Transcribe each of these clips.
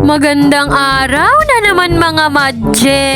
Magandang araw na naman mga madje.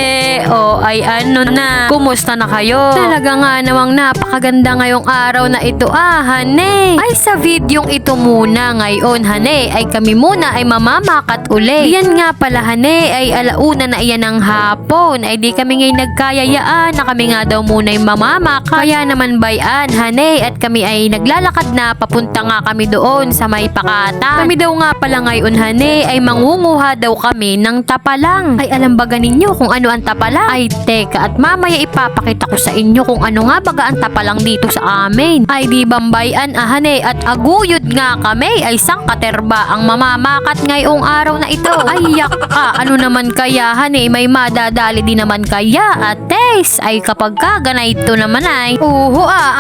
O ay ano na, kumusta na kayo? Talaga nga namang napakaganda ngayong araw na ito hane. Ay sa videong ito muna ngayon hane, ay kami muna ay mamamakat uli. Yan nga pala hane, ay alauna na iyan ng hapon. Ay di kami ngayon nagkayayaan na kami nga daw muna ay mamamakat. Kaya naman bayan hane, at kami ay naglalakad na papunta nga kami doon sa may pakatan. Kami daw nga pala ngayon hane, ay mangunguha daw kami ng tapalang. Ay alam baga ninyo kung ano ang tapalang? Ay teka, at mamaya ipapakita ko sa inyo kung ano nga baga ang tapalang dito sa amin. Ay di bambayan hane, at aguyod nga kami ay sangkaterba ang mamamakat ngayong araw na ito. Ay yak ano naman kaya hane, may madadali din naman kaya ates. Ay kapag ganito naman ay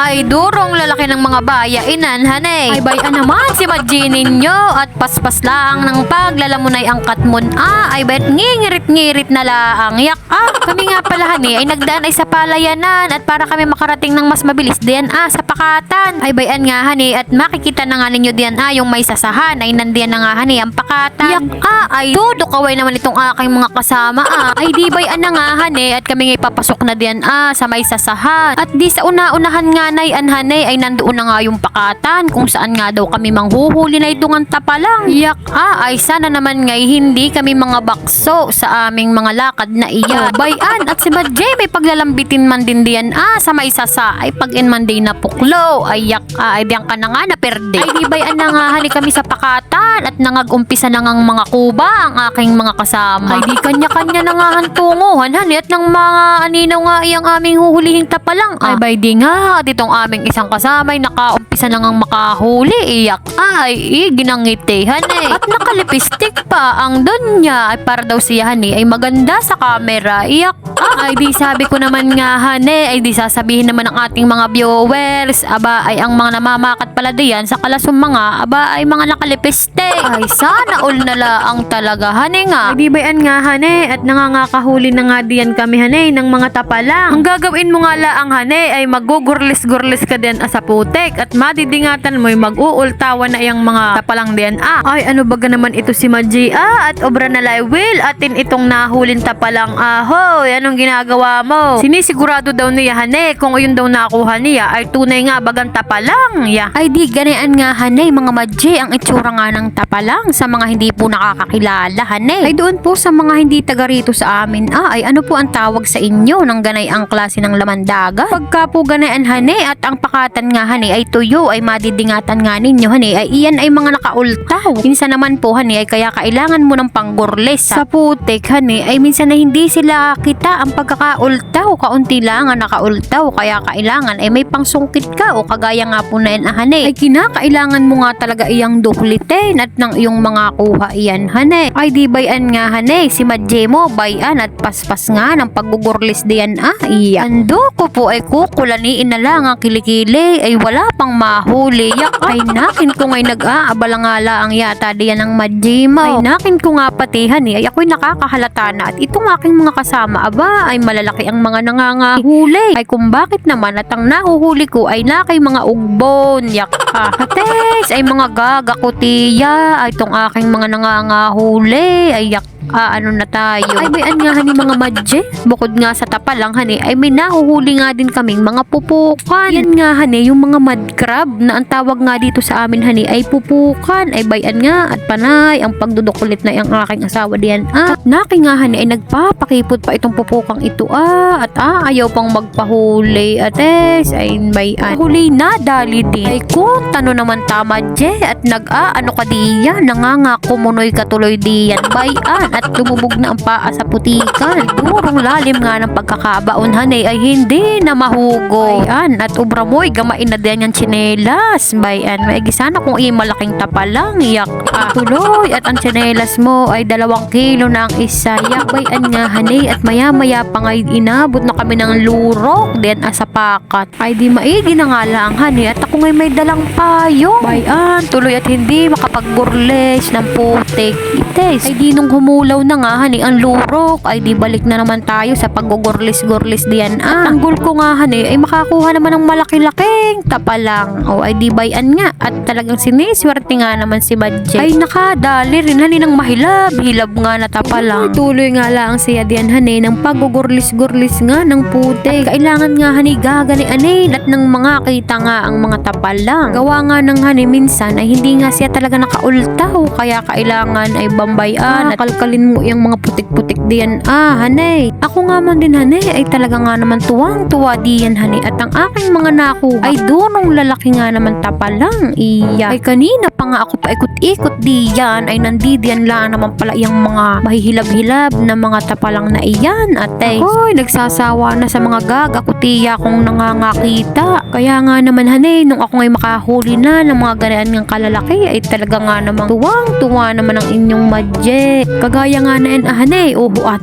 ay durong lalaki ng mga bayainan hane. Ay bayan naman si Madji ninyo, at paspas lang ng paglalamunay ang katmon ay bayat ngingirit-ngirit na laang yak kami nga pala hane ay nagdaan ay sa palayanan, at para kami makarating ng mas mabilis diyan sa pakatan. Ay bayan nga hane, at makikita na nga ninyo diyan yung may sasahan ay nandiyan na nga hane ang pakatan. Yak ay dudukaway naman itong aking mga kasama ay di bayan na nga hane, at kami nga papasok na diyan sa may sasahan. At di sa una-unahan nga nay hane ay nandoon na nga yung pakatan kung saan nga daw kami manghuhuli na itong tapalang. Yak ay sana naman ngay hindi kami mga bakso sa aming mga lakad na iyan. Bayan, at si Madji may paglalambitin man din diyan sa may sasa ay pag in man din na puklo ay yak ay diyan ka na nga na perde. Ay di bayan na nga hali kami sa pakatan, at nangag-umpisa na ngang mga kuba ang aking mga kasama. Ay di kanya-kanya na nga hantunguhan hali, at ng mga anino nga iyang aming huhulihing tapalang. Ay bay di nga at itong aming isang kasama ay nakaumpisa na ngang makahuli iyak ay ginangiti hane, at nakalipistik pa ang donya ay para daw siya hane ay maganda sa camera iyak ay di sabi ko naman nga hane, ay di sasabihin naman ng ating mga viewers ay ang mga namamakat pala diyan sa kalasong mga ay mga nakalipistik. Ay sana all na laang talaga hane nga. Ay di bayan nga hane, at nangangakahuli na nga diyan kami hane ng mga tapalang. Ang gagawin mo nga laang hane ay magugurlis-gurlis ka diyan sa putek, at madidingatan mo ay mag-uultawan na iyang mga tapalang diyan ay ano baga naman ito si Madji at obra na will atin itong nahulin tapalang ahoy. Anong ginagawa mo? Sinisigurado daw niya hane kung yun daw nakuha niya ay tunay nga bagang tapalang ay di ganyan nga hane mga Madji ang itsura nga ng tapalang sa mga hindi po nakakakilala hane. Ay doon po sa mga hindi taga rito sa amin ay ano po ang tawag sa inyo ng ganay ang klase ng laman dagat? Pagka po ganayan hane at ang pakatan nga hane ay tuyo ay madidingatan nga ninyo hane ay iyan ay mga nakaultaw. Minsan naman po hane ay kaya kailangan mo ng panggurles sa putik hane ay minsan na hindi sila kita ang pagkakaultaw, kaunti lang ang nakaultaw, kaya kailangan ay may pangsungkit ka o kagaya nga po na yan hane ay kinakailangan mo nga talaga iyang duplitin at ng iyong mga kuha iyan hane. Ay di bayan nga hane si Madji mo bayan at paspas nga ng paggugurlis diyan iyan. Ando ko po ay kukulaniin na lang ang kilikili ay wala pang mahuli yak ay nakin ko ngay nag-aabala nga laang yata diyan ang Madji mo. Ay nakin ko nga pati hane ay ako'y nakakahalata na at itong aking mga kasama ay malalaki ang mga nangangahuli. Ay kung bakit naman at ang nahuhuli ko ay nakay mga ugbon yak hates ay mga gagakutiya ay itong aking mga nangangahuli ay yak ano na tayo. Ay bayan nga hani mga Madji, bukod nga sa tapalang hani ay may nahuhuli nga din kaming mga pupukan. Yan nga hani yung mga mud crab na ang tawag nga dito sa amin hani ay pupukan. Ay bayan nga at panay ang pagdudukulit na yung aking asawa diyan at naki nga hani ay nagpapakipot pa itong pupukang ito at ayaw pang magpahuli ates ay bayan huli na dali din. Ay kung tano naman ta Madji at ano ka diyan nangangakumunoy katuloy diyan bayan at lumubog na ang paa sa putikan. Durong lalim nga ng pagkakabaon hane ay hindi na mahugo. Ayan, at ubra mo'y gamain na din yung tsinelas. Bayan, maigi sana kung malaking tapalang yak tuloy at ang tsinelas mo ay 2 kilo na ang isa. Yak bayan nga hane at maya-maya pa nga inabot na kami ng lurok din sa pakat. Ay di maigi na nga lang hane at ako ngay may dalang payo. Bayan, tuloy at hindi makapagburles ng putik. Ites, ay di nung humulaw na nga hani ang lurok ay di balik na naman tayo sa paggugurlis-gurlis diyan. Ang goal ko nga hani ay makakuha naman ng malaki-laking tapalang. lang. O ay di bayan nga at talagang siniswerte nga naman si Madje. Ay nakadali rin hani ng mahilab-hilab nga na tapalang. Ay, tuloy nga lang siya diyan hani ng pagugurlis-gurlis nga ng putik. Kailangan nga hani gagali-anin at ng mga kita nga ang mga tapalang. Gawa nga ng hani minsan ay hindi nga siya talaga nakaultaw kaya kailangan ay bambayan at kalkalin mo yung mga putik-putik diyan hanay. Ako nga man din hanay ay talaga nga naman tuwang-tuwa diyan hanay at ang aking mga nakuha ay dunong lalaki nga naman tapalang iya. Ay kanina pa nga ako paikot-ikot diyan ay nandidiyan lang naman pala yung mga mahihilab-hilab na mga tapalang na iyan ate. Hoy, nagsasawa na sa mga gag ako tiya kung nangangakita. Kaya nga naman hanay nung ako ngay makahuli na ng mga ganyan ng kalalaki ay talaga nga namang tuwang-tuwa naman ang inyong Madje. Kagaya nga na yan hanay,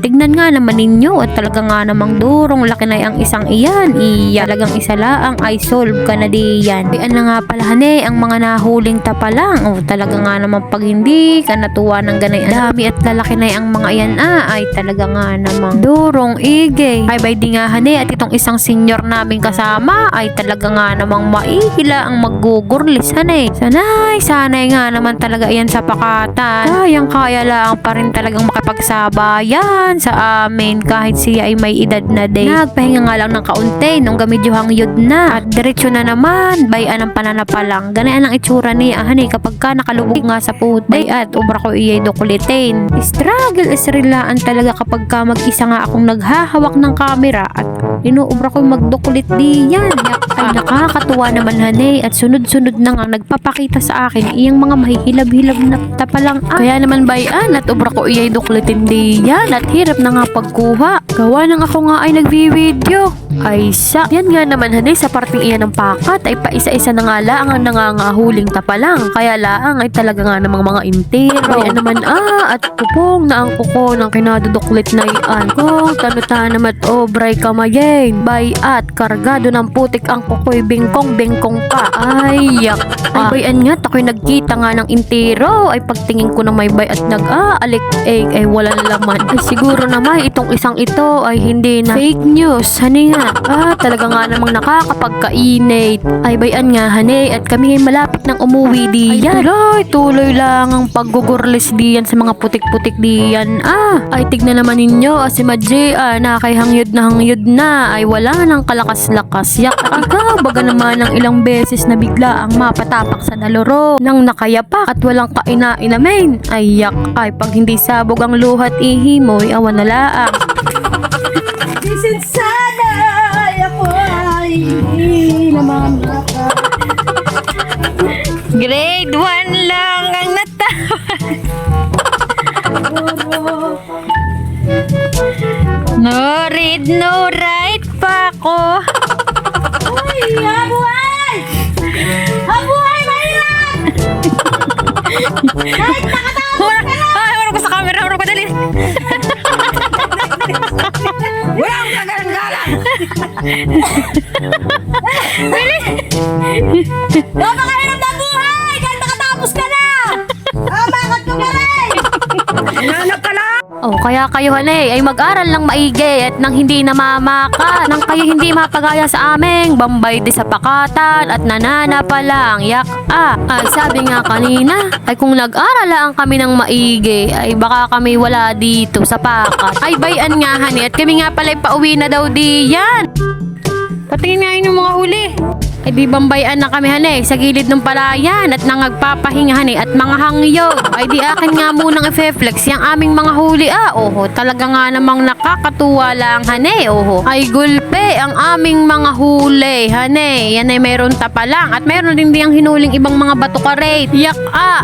tignan nga naman ninyo at talaga nga namang durong laki na ang isang iyan. Iya, talagang isa lang ay solve ka na diyan. Kaya na nga pala hanay ang mga nahuling tapalang. Talaga nga naman pag hindi ka natuwa ng ganayan dami at lalaki na ang mga iyan ay talaga nga namang durong igay. Ay bay di nga hanay at itong isang senior namin kasama ay talaga nga namang maigila ang maggugurlis hanay. Sanay nga naman talaga iyan sa pakatan. Kayang-kaya lang pa rin talagang makipagsabayan sa amin kahit siya ay may edad na din. Nagpahinga nga lang ng kaunti nung gamidyohang yun na at diretsyo na naman bayan ang pananapalang. Ganyan ang itsura niya hanay kapag ka nakalubog nga sa puti at ubra ko iyay dokulitin. Struggle is relaan talaga kapag ka mag-isa nga akong naghahawak ng camera at inuubra ko magdukulit diyan. Ay nakakatuwa naman hanay at sunod-sunod na nga nagpapakita sa akin iyang mga mahihilab-hilab na tapalang kaya naman bayan at ubra ko iyay dukulitin diyan at hirap na nga pagkuha. Gawa nang ako nga ay nagvi-video. Ay yan nga naman hanay sa parting iyan ng pakat ay paisa-isa na nga laang ang nangangahuling tapalang. Kaya laang ay talaga nga namang mga intero. Kaya naman at kupong na ang kuko ng kinaduduklit na iyan. Kung tanuta naman obray kamayin. Bay at kargado ng putik ang kuko'y bingkong-bingkong pa. Ay yak. Ay bayan nga ako'y nagkita nga ng intero. Ay pagtingin ko na may bay at nag-aalik ay walang laman. Ay siguro naman itong isang ito ay hindi na fake news. Hani nga. Talaga nga namang nakakapagkainate. Ay bayan nga hanay at kami ay malapit ng umuwi diyan. Ay tuloy lang ang paggugurlis diyan sa mga putik-putik diyan. Ay tignan naman ninyo si Madje nakaihangyod na ay wala nang kalakas-lakas. Yak ikaw baga naman ng ilang beses na bigla ang mapatapak sa daloro nang nakayapak at walang kaina-inamin. Ay yak ay pag hindi sabog ang luhat ihi mo ay awan na laang. Bisin sana ako ay naman Grade 1 lang ang natawa. No read, no write pa ako. Uy, habuhay! Habuhay, mahirap! Kahit nakatawag ka na! Hurap ko sa camera, hurap ko dali. Walang kagalang-galang! Napakahirap na buhay! Kahit nakatapos ka na! Bakit ko galing? Nanap ka lang! Kaya kayo hanay ay mag-aral lang maigi at nang hindi namamaka, nang kayo hindi mapagaya sa aming bambay di sa pakatan at nanana pa lang yak ay sabi nga kanina ay kung nag-aral lang kami ng maigi ay baka kami wala dito sa pakat. Ay bayan nga hanay at kami nga pala pauwi na daw diyan. Patingin nga yung mga huli. Ay di bambayan na kami hanay sa gilid ng palayan at nangagpapahinga hanay at mga hangyo. Ay di akin nga munang i-flex yung aming mga huli talaga nga namang nakakatuwa lang hanay Ay gulpe ang aming mga huli hanay. Yan ay mayroon tapa lang at mayroon din diyang hinuling ibang mga bato karate. Yak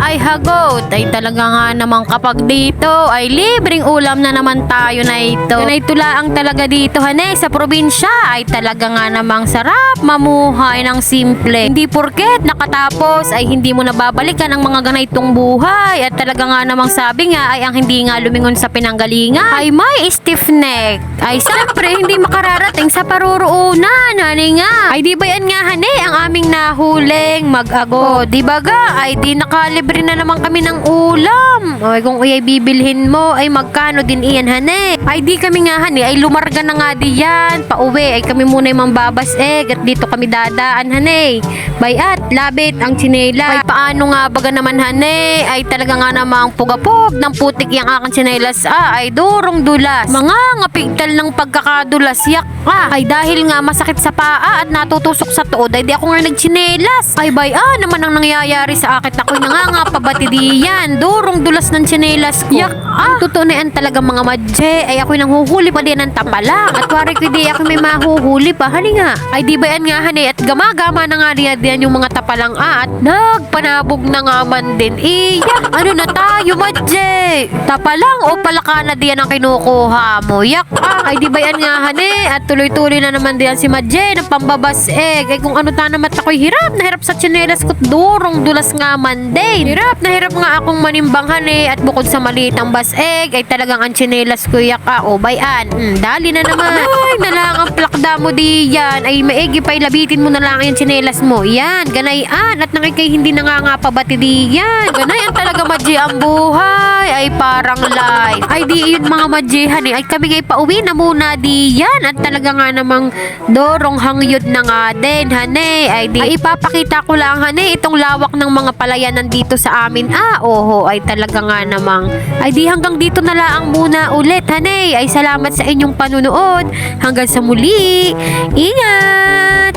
ay hagot. Ay talaga nga namang kapag dito ay libreng ulam na naman tayo na ito. Ganay tulaang talaga dito hanay sa probinsya ay talaga nga namang sarap mamuhay ng simple. Hindi porket nakatapos ay hindi mo nababalikan ang mga ganitong buhay at talaga nga namang sabi nga ay ang hindi nga lumingon sa pinanggalingan ay may stiff neck. ay siyempre hindi makararating sa paruroonan. Hani nga. Ay di ba yan nga hane ang aming nahuling mag-ago. Di ba ga? Ay di nakalibre na naman kami ng ulam. Ay kung ay bibilhin mo ay magkano din iyan hane. Ay di kami nga hane ay lumarga na nga diyan. Pauwi ay kami muna yung mambabas at dito kami dadaan hane. Bayat, labit ang tsinelas. Ay paano nga baga naman hane? Ay talaga nga namang pugapog ng putik yung aking tsinelas ay durong dulas. Mga ngapigtal ng pagkakadulas yak ay dahil nga masakit sa paa at natutusok sa tuod ay di ako nga nagtsinelas. Ay naman ang nangyayari sa akin. Ako'y nangangapabati diyan. Durong dulas ng tsinelas ko. Yak totoo na yan talaga mga madje. Ay ako'y nanghuhuli pa din ng tapala. At wari ko di ako may mahuhuli pa. Hani nga. Ay di ba yan nga hani at gama-gama na nga diyan yung mga tapalang at nagpanabog na nga man din. Ano na tayo madje? Tapalang o palaka na diyan ang kinukuha mo. Yak ay di ba yan nga hani at tuloy-tuloy na naman diyan si madje ng pambabas ay kung ano ta naman ako'y hirap na hirap sa tsinelas ko durong dulas nga man din. Hirap na hirap nga akong manimbang hani at bukod sa maliit ang baseg ay talagang ang tsinelas ko yak o bayan. Dali na naman. Ay nalang ang plakda mo diyan ay maigi pa ilabitin mo na lang yung tsinelas mo. Yan ganayan at nakikay hindi na nga pabati diyan. Ganayan talaga madji ang buhay ay parang life. Ay di yun mga madji hani ay kami ngay pauwi na muna diyan at talaga nga namang dorong hangyod na nga din hani ay di ay ipapakita ko lang hani itong lawak ng mga palayanan dito sa amin oho ay talaga nga namang ay di hanggang dito na lang muna ulit hani ay salamat sa inyong panunood hanggang sa muli ingat.